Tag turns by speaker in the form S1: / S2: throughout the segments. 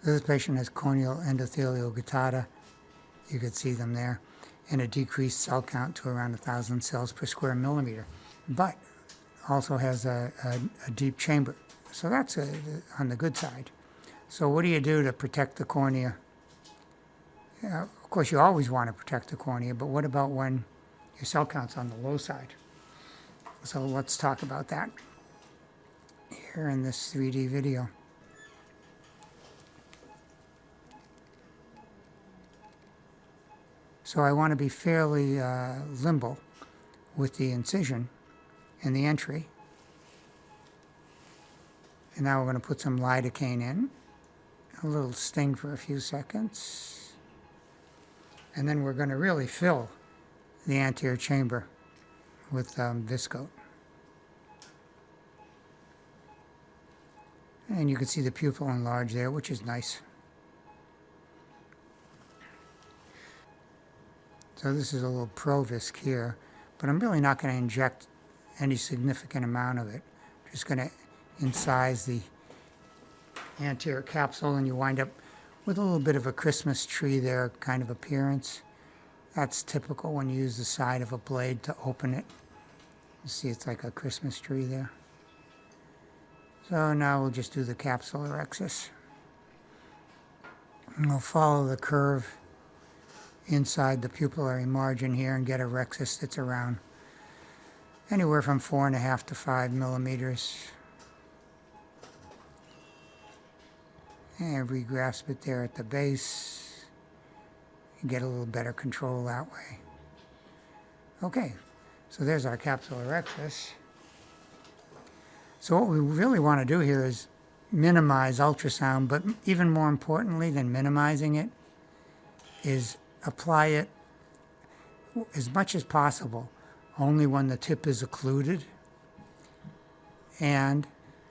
S1: This patient has corneal endothelial guttata. You could see them there. And a decreased cell count to around 1,000 cells per square millimeter. But also has a deep chamber. So that's on the good side. So what do you do to protect the cornea? Of course, you always want to protect the cornea, but what about when your cell count's on the low side? So let's talk about that here in this 3D video. So I want to be fairly limber with the incision and the entry. And now we're going to put some lidocaine in, a little sting for a few seconds. And then we're going to really fill the anterior chamber with viscoat. And you can see the pupil enlarged there, which is nice. So this is a little Provisc here, but I'm really not going to inject any significant amount of it. Just going to incise the anterior capsule, and you wind up with a little bit of a Christmas tree there kind of appearance. That's typical when you use the side of a blade to open it. You see it's like a Christmas tree there. So now we'll just do the capsulorhexis. And we'll follow the curve inside the pupillary margin here and get a rhexis that's around anywhere from 4.5 to 5 millimeters. And re-grasp it there at the base. You get a little better control that way. Okay, so there's our capsulorhexis. So what we really want to do here is minimize ultrasound, but even more importantly than minimizing it is apply it as much as possible only when the tip is occluded and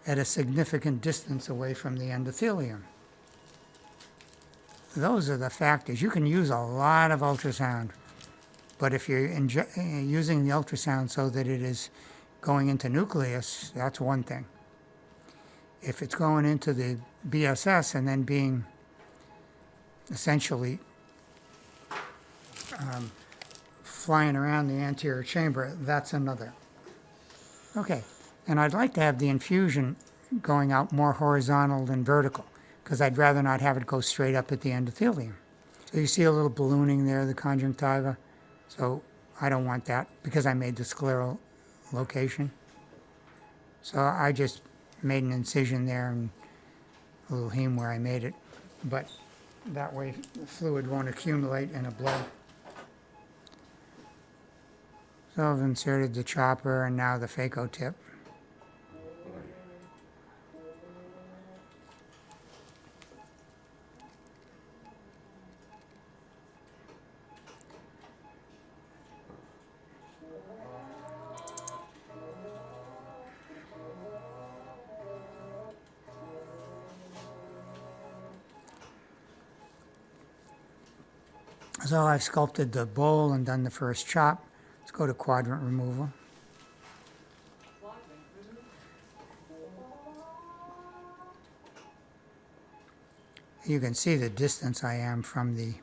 S1: at a significant distance away from the endothelium. Those are the factors. You can use a lot of ultrasound, but if you're using the ultrasound so that it is going into nucleus, that's one thing. If it's going into the BSS and then being essentially flying around the anterior chamber, that's another. Okay, and I'd like to have the infusion going out more horizontal than vertical, because I'd rather not have it go straight up at the endothelium. So you see a little ballooning there, the conjunctiva. So I don't want that because I made the scleral location. So I just made an incision there and a little heme where I made it. But that way the fluid won't accumulate in a blood. So I've inserted the chopper and now the phaco tip. So I've sculpted the bowl and done the first chop. Let's go to quadrant removal. You can see the distance I am from the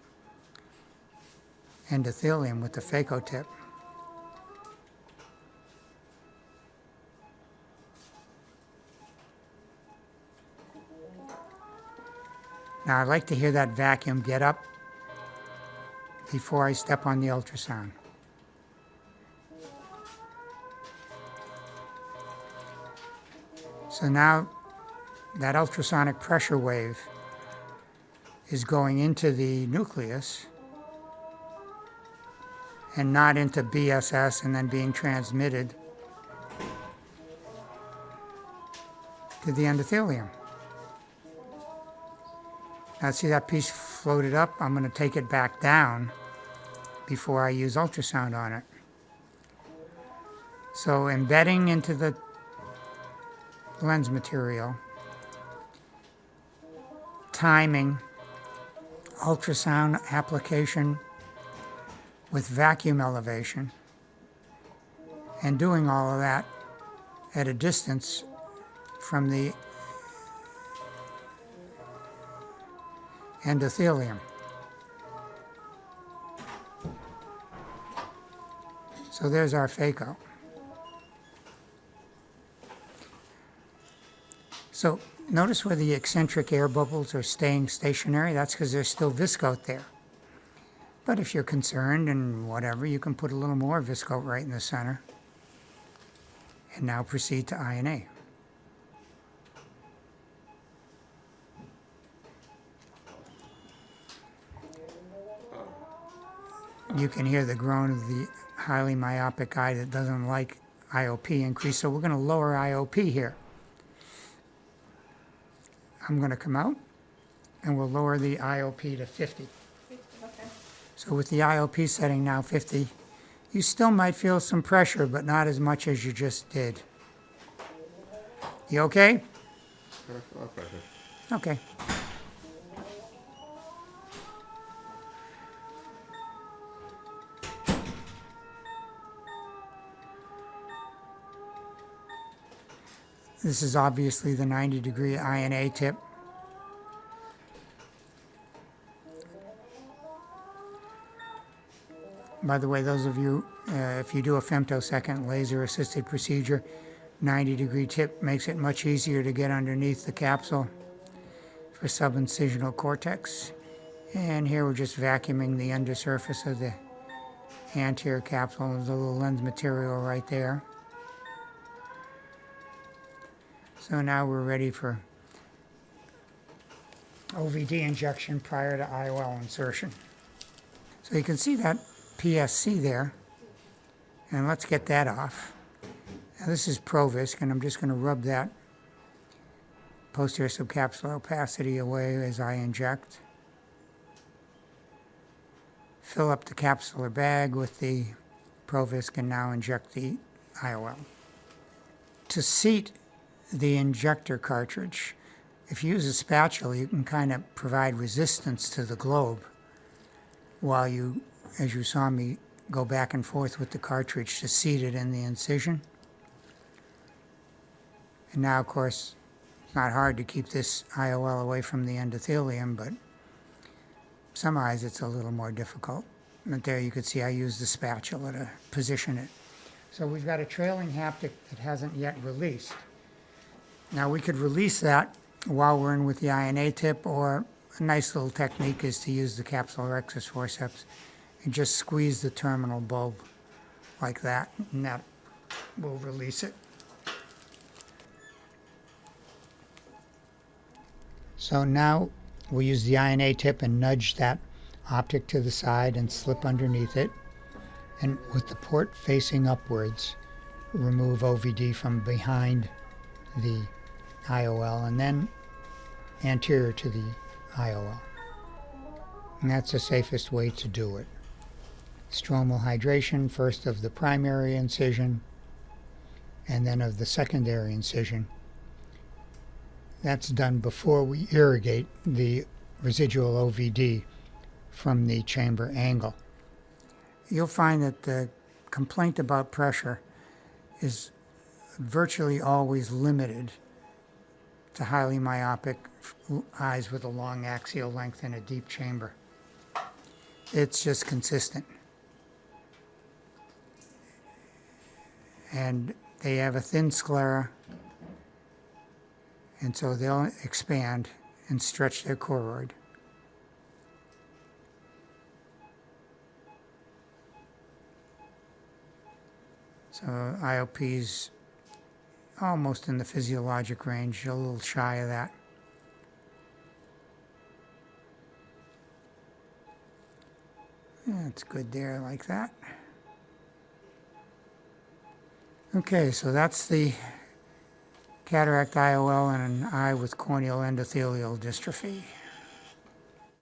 S1: endothelium with the phaco tip. Now I'd like to hear that vacuum get up before I step on the ultrasound. So now that ultrasonic pressure wave is going into the nucleus and not into BSS and then being transmitted to the endothelium. Now see that piece floated up? I'm going to take it back down before I use ultrasound on it. So embedding into the lens material, timing, ultrasound application with vacuum elevation, and doing all of that at a distance from the endothelium. So there's our phaco. So notice where the eccentric air bubbles are staying stationary. That's because there's still viscoat there. But if you're concerned and whatever, you can put a little more viscoat right in the center. And now proceed to INA. You can hear the groan of the highly myopic eye that doesn't like IOP increase, so we're going to lower IOP here. I'm going to come out, and we'll lower the IOP to 50.
S2: Okay.
S1: So with the IOP setting now 50, you still might feel some pressure, but not as much as you just did. You okay? Okay. This is obviously the 90-degree INA tip. By the way, those of you, if you do a femtosecond laser-assisted procedure, 90-degree tip makes it much easier to get underneath the capsule for subincisional cortex. And here we're just vacuuming the undersurface of the anterior capsule. There's a little lens material right there. So now we're ready for OVD injection prior to IOL insertion. So you can see that PSC there, and let's get that off. Now this is Provisc, and I'm just going to rub that posterior subcapsular opacity away as I inject. Fill up the capsular bag with the Provisc and now inject the IOL. To seat the injector cartridge, if you use a spatula, you can kind of provide resistance to the globe while you, as you saw me, go back and forth with the cartridge to seat it in the incision. And now, of course, it's not hard to keep this IOL away from the endothelium, but some eyes it's a little more difficult. But there you could see I used the spatula to position it. So we've got a trailing haptic that hasn't yet released. Now we could release that while we're in with the INA tip, or a nice little technique is to use the capsular rectus forceps and just squeeze the terminal bulb like that, and that will release it. So now we'll use the INA tip and nudge that optic to the side and slip underneath it. And with the port facing upwards, remove OVD from behind the IOL and then anterior to the IOL. And that's the safest way to do it. Stromal hydration first of the primary incision and then of the secondary incision. That's done before we irrigate the residual OVD from the chamber angle. You'll find that the complaint about pressure is virtually always limited to highly myopic eyes with a long axial length and a deep chamber. It's just consistent. And they have a thin sclera, and so they'll expand and stretch their choroid. So IOP's almost in the physiologic range, a little shy of that. That's good there, like that. Okay, so that's the cataract IOL in an eye with corneal endothelial dystrophy.